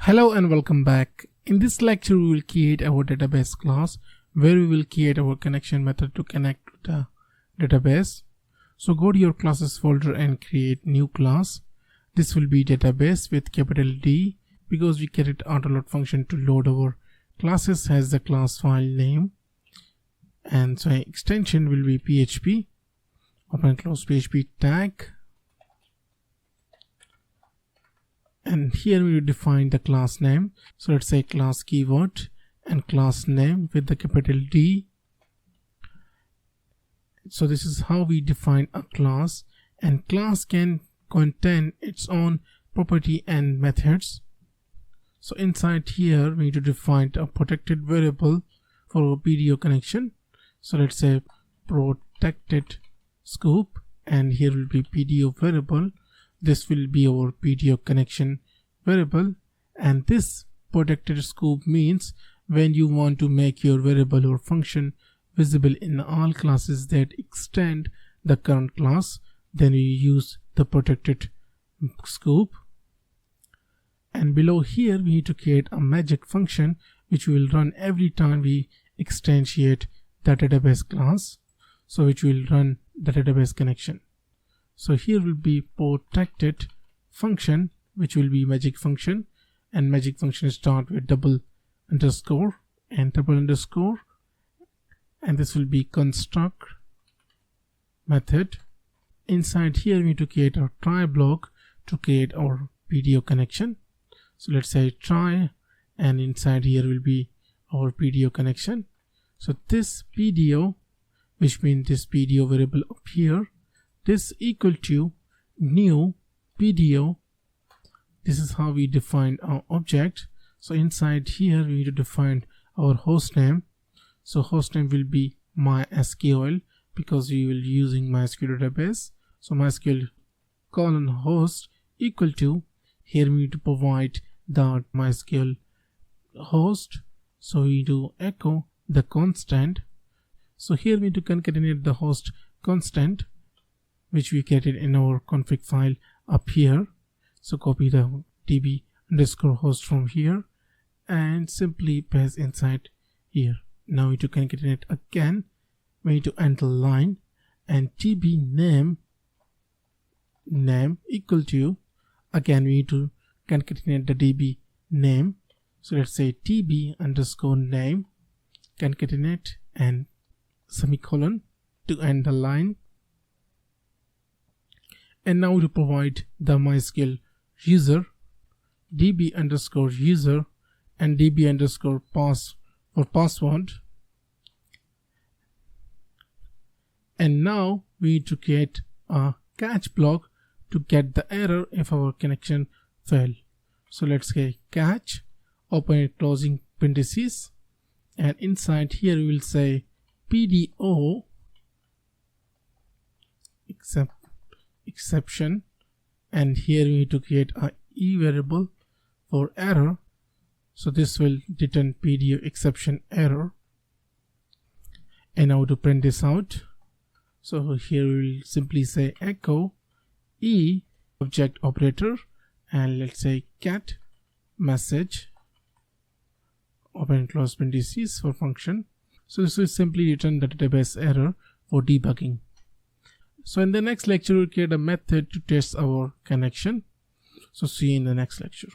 Hello and welcome back. In this lecture we will create our database class where we will create our connection method to connect to the database. So go to your classes folder and create new class. This will be database with capital D because we created autoload function to load our classes as the class file name. And so extension will be PHP. Open and close PHP tag. And here we will define the class name. So let's say class keyword and class name with the capital D. So this is how we define a class, and class can contain its own property and methods. So inside here we need to define a protected variable for a video connection. So let's say protected scope, and here will be video variable. This will be our video connection variable, and this protected scope means when you want to make your variable or function visible in all classes that extend the current class, then you use the protected scope. And below here we need to create a magic function which will run every time we instantiate the database class, so which will run the database connection. So here will be protected function, which will be magic function, and magic function start with double underscore and double underscore, and this will be construct method. Inside here we need to create a try block to create our video connection. So let's say try, and inside here will be our video connection. So this video, which means this video variable up here, this equal to new video. This is how we define our object. So inside here we need to define our host name. So host name will be MySQL because we will be using MySQL database. So MySQL colon host equal to, here we need to provide the MySQL host. So we need to echo the constant. So here we need to concatenate the host constant, which we created in our config file up here. So copy the db underscore host from here and simply paste inside here. Now we need to concatenate again. We need to enter line and db name equal to, again we need to concatenate the db name. So let's say db underscore name, concatenate and semicolon to end the line. And now to provide the MySQL user, db underscore user and db underscore pass for password. And now we need to create a catch block to get the error if our connection failed. So let's say catch, open and closing parentheses, and inside here we will say PDO exception, and here we need to create a e variable for error. So this will return PDO exception error. And now to print this out, so here we will simply say echo e object operator, and let's say cat message, open and close parentheses for function. So this will simply return the database error for debugging. So in the next lecture we'll create a method to test our connection. So see you in the next lecture.